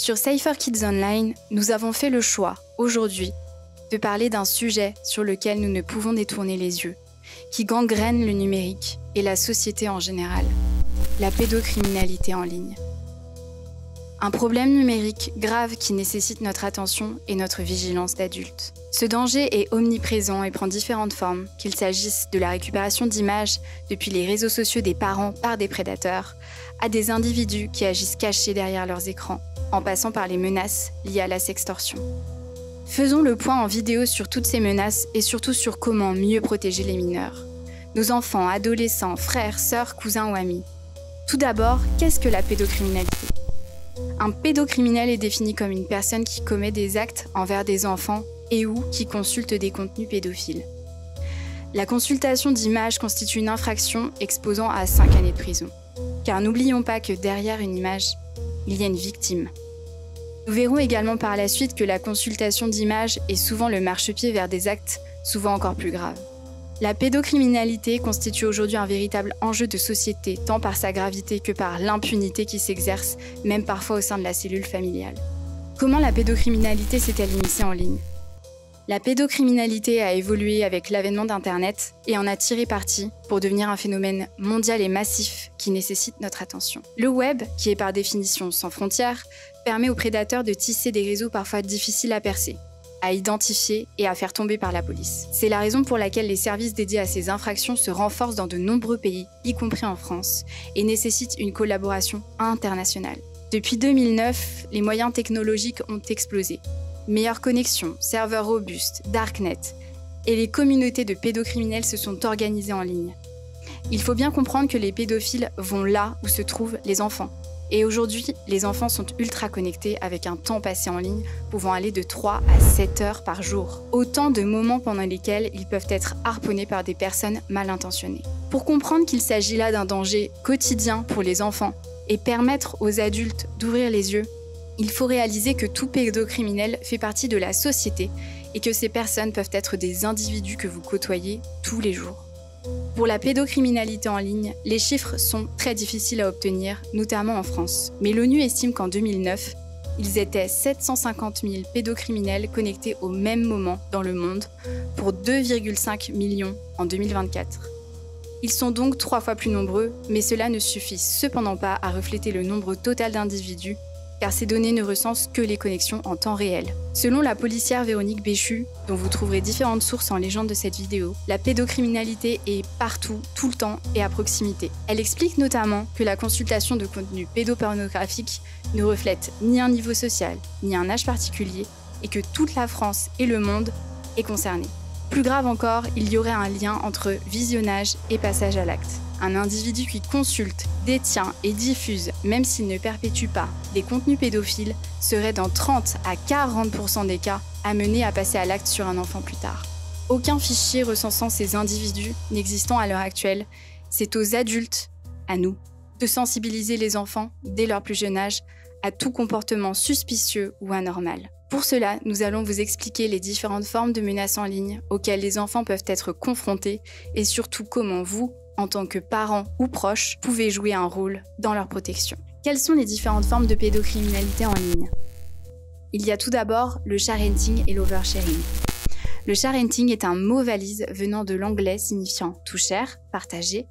Sur Safer Kids Online, nous avons fait le choix, aujourd'hui, de parler d'un sujet sur lequel nous ne pouvons détourner les yeux, qui gangrène le numérique et la société en général, la pédocriminalité en ligne. Un problème numérique grave qui nécessite notre attention et notre vigilance d'adultes. Ce danger est omniprésent et prend différentes formes, qu'il s'agisse de la récupération d'images depuis les réseaux sociaux des parents par des prédateurs, à des individus qui agissent cachés derrière leurs écrans, en passant par les menaces liées à la sextorsion. Faisons le point en vidéo sur toutes ces menaces et surtout sur comment mieux protéger les mineurs. Nos enfants, adolescents, frères, sœurs, cousins ou amis. Tout d'abord, qu'est-ce que la pédocriminalité ? Un pédocriminel est défini comme une personne qui commet des actes envers des enfants et ou qui consulte des contenus pédophiles. La consultation d'images constitue une infraction exposant à 5 années de prison. Car n'oublions pas que derrière une image, il y a une victime. Nous verrons également par la suite que la consultation d'images est souvent le marchepied vers des actes souvent encore plus graves. La pédocriminalité constitue aujourd'hui un véritable enjeu de société, tant par sa gravité que par l'impunité qui s'exerce, même parfois au sein de la cellule familiale. Comment la pédocriminalité s'est-elle initiée en ligne ? La pédocriminalité a évolué avec l'avènement d'Internet et en a tiré parti pour devenir un phénomène mondial et massif qui nécessite notre attention. Le web, qui est par définition sans frontières, permet aux prédateurs de tisser des réseaux parfois difficiles à percer, à identifier et à faire tomber par la police. C'est la raison pour laquelle les services dédiés à ces infractions se renforcent dans de nombreux pays, y compris en France, et nécessitent une collaboration internationale. Depuis 2009, les moyens technologiques ont explosé. Meilleure connexion, serveurs robustes, darknet, et les communautés de pédocriminels se sont organisées en ligne. Il faut bien comprendre que les pédophiles vont là où se trouvent les enfants. Et aujourd'hui, les enfants sont ultra connectés avec un temps passé en ligne pouvant aller de 3 à 7 heures par jour. Autant de moments pendant lesquels ils peuvent être harponnés par des personnes mal intentionnées. Pour comprendre qu'il s'agit là d'un danger quotidien pour les enfants et permettre aux adultes d'ouvrir les yeux, il faut réaliser que tout pédocriminel fait partie de la société et que ces personnes peuvent être des individus que vous côtoyez tous les jours. Pour la pédocriminalité en ligne, les chiffres sont très difficiles à obtenir, notamment en France. Mais l'ONU estime qu'en 2009, ils étaient 750 000 pédocriminels connectés au même moment dans le monde, pour 2,5 millions en 2024. Ils sont donc 3 fois plus nombreux, mais cela ne suffit cependant pas à refléter le nombre total d'individus, car ces données ne recensent que les connexions en temps réel. Selon la policière Véronique Béchu, dont vous trouverez différentes sources en légende de cette vidéo, la pédocriminalité est partout, tout le temps et à proximité. Elle explique notamment que la consultation de contenu pédopornographique ne reflète ni un niveau social, ni un âge particulier, et que toute la France et le monde est concernée. Plus grave encore, il y aurait un lien entre visionnage et passage à l'acte. Un individu qui consulte, détient et diffuse, même s'il ne perpétue pas, des contenus pédophiles, serait dans 30 à 40% des cas amené à passer à l'acte sur un enfant plus tard. Aucun fichier recensant ces individus n'existant à l'heure actuelle, c'est aux adultes, à nous, de sensibiliser les enfants, dès leur plus jeune âge, à tout comportement suspicieux ou anormal. Pour cela, nous allons vous expliquer les différentes formes de menaces en ligne auxquelles les enfants peuvent être confrontés et surtout comment vous, en tant que parents ou proches, pouvez jouer un rôle dans leur protection. Quelles sont les différentes formes de pédocriminalité en ligne ? Il y a tout d'abord le sharenting et l'oversharing. Le sharenting est un mot valise venant de l'anglais signifiant « to share », partager,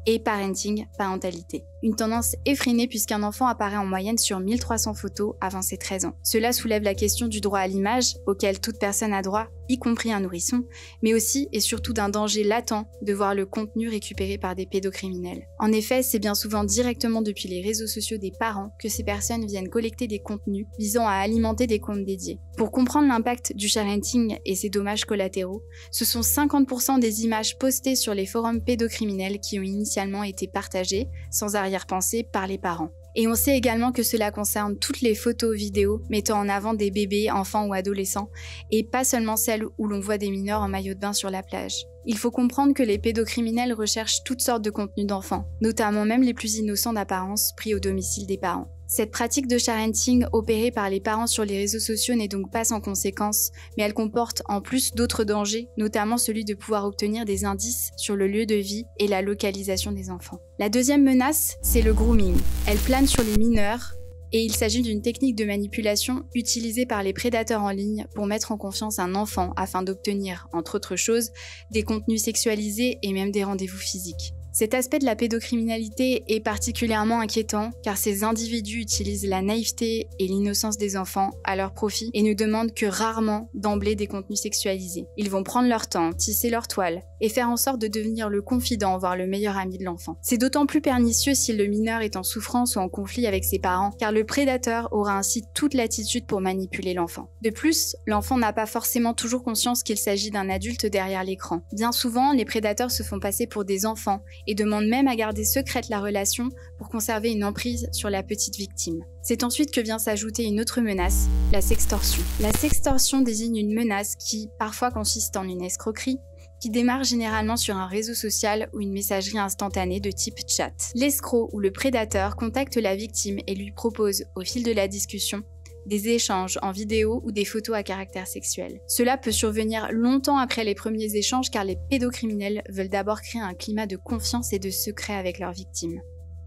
et parenting, parentalité. Une tendance effrénée puisqu'un enfant apparaît en moyenne sur 1300 photos avant ses 13 ans. Cela soulève la question du droit à l'image, auquel toute personne a droit, y compris un nourrisson, mais aussi et surtout d'un danger latent de voir le contenu récupéré par des pédocriminels. En effet, c'est bien souvent directement depuis les réseaux sociaux des parents que ces personnes viennent collecter des contenus visant à alimenter des comptes dédiés. Pour comprendre l'impact du sharenting et ses dommages collatéraux, ce sont 50% des images postées sur les forums pédocriminels qui ont initialement été partagées, sans arrière-pensée, par les parents. Et on sait également que cela concerne toutes les photos, vidéos mettant en avant des bébés, enfants ou adolescents, et pas seulement celles où l'on voit des mineurs en maillot de bain sur la plage. Il faut comprendre que les pédocriminels recherchent toutes sortes de contenus d'enfants, notamment même les plus innocents d'apparence pris au domicile des parents. Cette pratique de sharenting opérée par les parents sur les réseaux sociaux n'est donc pas sans conséquences, mais elle comporte en plus d'autres dangers, notamment celui de pouvoir obtenir des indices sur le lieu de vie et la localisation des enfants. La deuxième menace, c'est le grooming. Elle plane sur les mineurs Et il s'agit d'une technique de manipulation utilisée par les prédateurs en ligne pour mettre en confiance un enfant afin d'obtenir, entre autres choses, des contenus sexualisés et même des rendez-vous physiques. Cet aspect de la pédocriminalité est particulièrement inquiétant car ces individus utilisent la naïveté et l'innocence des enfants à leur profit et ne demandent que rarement d'emblée des contenus sexualisés. Ils vont prendre leur temps, tisser leur toile et faire en sorte de devenir le confident, voire le meilleur ami de l'enfant. C'est d'autant plus pernicieux si le mineur est en souffrance ou en conflit avec ses parents car le prédateur aura ainsi toute l'attitude pour manipuler l'enfant. De plus, l'enfant n'a pas forcément toujours conscience qu'il s'agit d'un adulte derrière l'écran. Bien souvent, les prédateurs se font passer pour des enfants et demande même à garder secrète la relation pour conserver une emprise sur la petite victime. C'est ensuite que vient s'ajouter une autre menace, la sextorsion. La sextorsion désigne une menace qui, parfois, consiste en une escroquerie, qui démarre généralement sur un réseau social ou une messagerie instantanée de type chat. L'escroc ou le prédateur contacte la victime et lui propose, au fil de la discussion, des échanges en vidéo ou des photos à caractère sexuel. Cela peut survenir longtemps après les premiers échanges car les pédocriminels veulent d'abord créer un climat de confiance et de secret avec leurs victimes.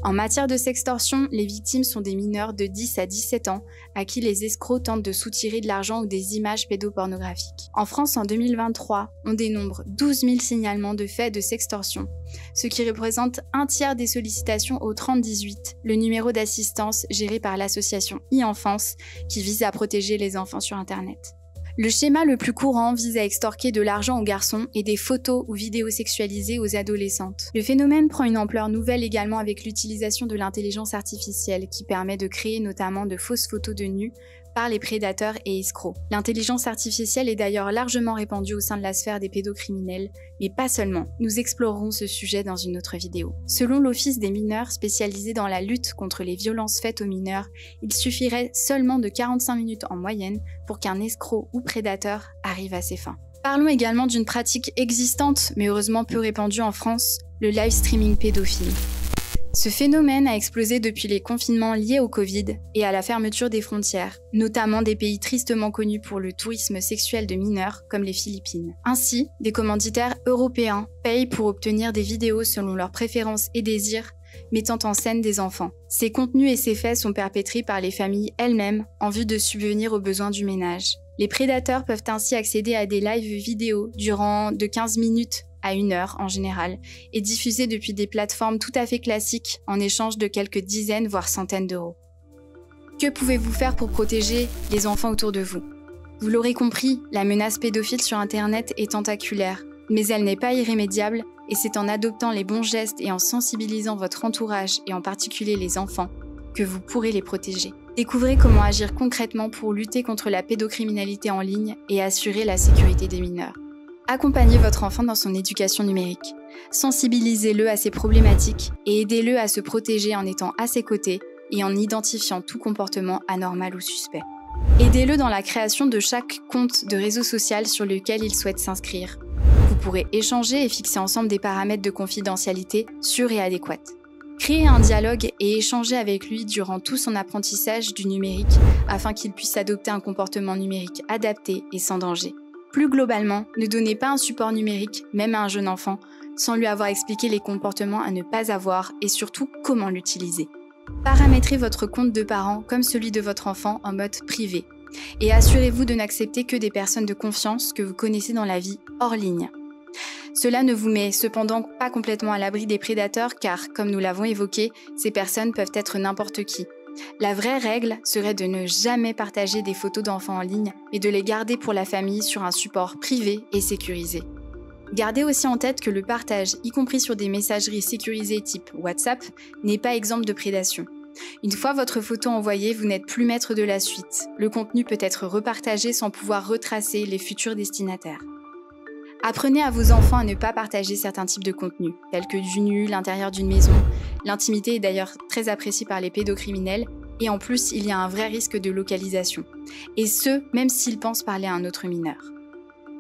En matière de sextorsion, les victimes sont des mineurs de 10 à 17 ans à qui les escrocs tentent de soutirer de l'argent ou des images pédopornographiques. En France, en 2023, on dénombre 12 000 signalements de faits de sextorsion, ce qui représente un tiers des sollicitations au 3018, le numéro d'assistance géré par l'association e-Enfance qui vise à protéger les enfants sur Internet. Le schéma le plus courant vise à extorquer de l'argent aux garçons et des photos ou vidéos sexualisées aux adolescentes. Le phénomène prend une ampleur nouvelle également avec l'utilisation de l'intelligence artificielle qui permet de créer notamment de fausses photos de nus par les prédateurs et escrocs. L'intelligence artificielle est d'ailleurs largement répandue au sein de la sphère des pédocriminels, mais pas seulement. Nous explorerons ce sujet dans une autre vidéo. Selon l'Office des mineurs spécialisé dans la lutte contre les violences faites aux mineurs, il suffirait seulement de 45 minutes en moyenne pour qu'un escroc ou prédateur arrive à ses fins. Parlons également d'une pratique existante, mais heureusement peu répandue en France, le live streaming pédophile. Ce phénomène a explosé depuis les confinements liés au Covid et à la fermeture des frontières, notamment des pays tristement connus pour le tourisme sexuel de mineurs comme les Philippines. Ainsi, des commanditaires européens payent pour obtenir des vidéos selon leurs préférences et désirs, mettant en scène des enfants. Ces contenus et ces faits sont perpétrés par les familles elles-mêmes en vue de subvenir aux besoins du ménage. Les prédateurs peuvent ainsi accéder à des lives vidéo durant de 15 minutes à 1 heure en général, et diffusés depuis des plateformes tout à fait classiques en échange de quelques dizaines voire centaines d'euros. Que pouvez-vous faire pour protéger les enfants autour de vous ? Vous l'aurez compris, la menace pédophile sur Internet est tentaculaire, mais elle n'est pas irrémédiable et c'est en adoptant les bons gestes et en sensibilisant votre entourage et en particulier les enfants que vous pourrez les protéger. Découvrez comment agir concrètement pour lutter contre la pédocriminalité en ligne et assurer la sécurité des mineurs. Accompagnez votre enfant dans son éducation numérique. Sensibilisez-le à ses problématiques et aidez-le à se protéger en étant à ses côtés et en identifiant tout comportement anormal ou suspect. Aidez-le dans la création de chaque compte de réseau social sur lequel il souhaite s'inscrire. Vous pourrez échanger et fixer ensemble des paramètres de confidentialité sûrs et adéquats. Créez un dialogue et échangez avec lui durant tout son apprentissage du numérique afin qu'il puisse adopter un comportement numérique adapté et sans danger. Plus globalement, ne donnez pas un support numérique, même à un jeune enfant, sans lui avoir expliqué les comportements à ne pas avoir et surtout comment l'utiliser. Paramétrez votre compte de parent comme celui de votre enfant en mode privé et assurez-vous de n'accepter que des personnes de confiance que vous connaissez dans la vie hors ligne. Cela ne vous met cependant pas complètement à l'abri des prédateurs car, comme nous l'avons évoqué, ces personnes peuvent être n'importe qui. La vraie règle serait de ne jamais partager des photos d'enfants en ligne, mais de les garder pour la famille sur un support privé et sécurisé. Gardez aussi en tête que le partage, y compris sur des messageries sécurisées type WhatsApp, n'est pas exempt de prédation. Une fois votre photo envoyée, vous n'êtes plus maître de la suite. Le contenu peut être repartagé sans pouvoir retracer les futurs destinataires. Apprenez à vos enfants à ne pas partager certains types de contenus, tels que du nu, l'intérieur d'une maison. L'intimité est d'ailleurs très appréciée par les pédocriminels et en plus, il y a un vrai risque de localisation. Et ce, même s'ils pensent parler à un autre mineur.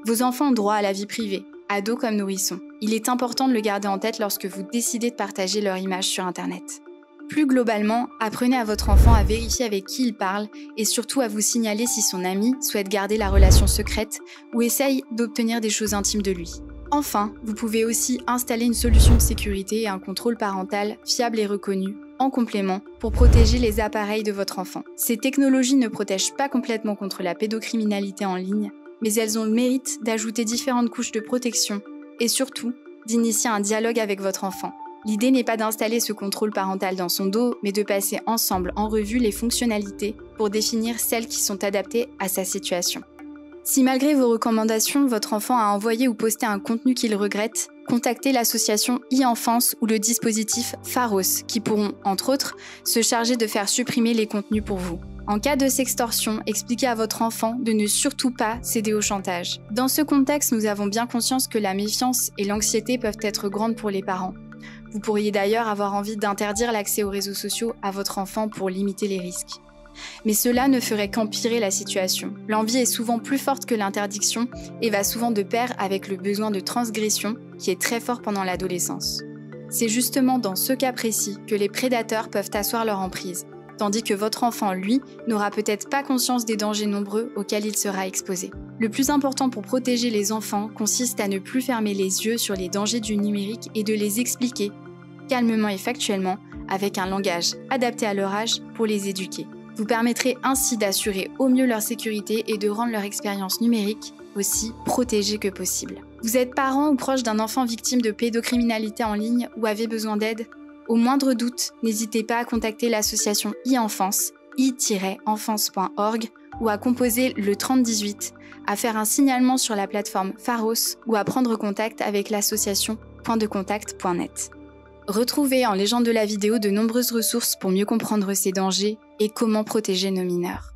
Vos enfants ont droit à la vie privée, ados comme nourrissons. Il est important de le garder en tête lorsque vous décidez de partager leur image sur Internet. Plus globalement, apprenez à votre enfant à vérifier avec qui il parle et surtout à vous signaler si son ami souhaite garder la relation secrète ou essaye d'obtenir des choses intimes de lui. Enfin, vous pouvez aussi installer une solution de sécurité et un contrôle parental fiable et reconnu, en complément, pour protéger les appareils de votre enfant. Ces technologies ne protègent pas complètement contre la pédocriminalité en ligne, mais elles ont le mérite d'ajouter différentes couches de protection et surtout, d'initier un dialogue avec votre enfant. L'idée n'est pas d'installer ce contrôle parental dans son dos, mais de passer ensemble en revue les fonctionnalités pour définir celles qui sont adaptées à sa situation. Si malgré vos recommandations, votre enfant a envoyé ou posté un contenu qu'il regrette, contactez l'association e-enfance ou le dispositif Pharos qui pourront, entre autres, se charger de faire supprimer les contenus pour vous. En cas de sextorsion, expliquez à votre enfant de ne surtout pas céder au chantage. Dans ce contexte, nous avons bien conscience que la méfiance et l'anxiété peuvent être grandes pour les parents. Vous pourriez d'ailleurs avoir envie d'interdire l'accès aux réseaux sociaux à votre enfant pour limiter les risques. Mais cela ne ferait qu'empirer la situation. L'envie est souvent plus forte que l'interdiction et va souvent de pair avec le besoin de transgression qui est très fort pendant l'adolescence. C'est justement dans ce cas précis que les prédateurs peuvent asseoir leur emprise, tandis que votre enfant, lui, n'aura peut-être pas conscience des dangers nombreux auxquels il sera exposé. Le plus important pour protéger les enfants consiste à ne plus fermer les yeux sur les dangers du numérique et de les expliquer, calmement et factuellement, avec un langage adapté à leur âge pour les éduquer. Vous permettrez ainsi d'assurer au mieux leur sécurité et de rendre leur expérience numérique aussi protégée que possible. Vous êtes parent ou proche d'un enfant victime de pédocriminalité en ligne ou avez besoin d'aide ? Au moindre doute, n'hésitez pas à contacter l'association e-enfance, i-enfance.org ou à composer le 3018, à faire un signalement sur la plateforme Pharos ou à prendre contact avec l'association pointdecontact.net. Retrouvez en légende de la vidéo de nombreuses ressources pour mieux comprendre ces dangers et comment protéger nos mineurs.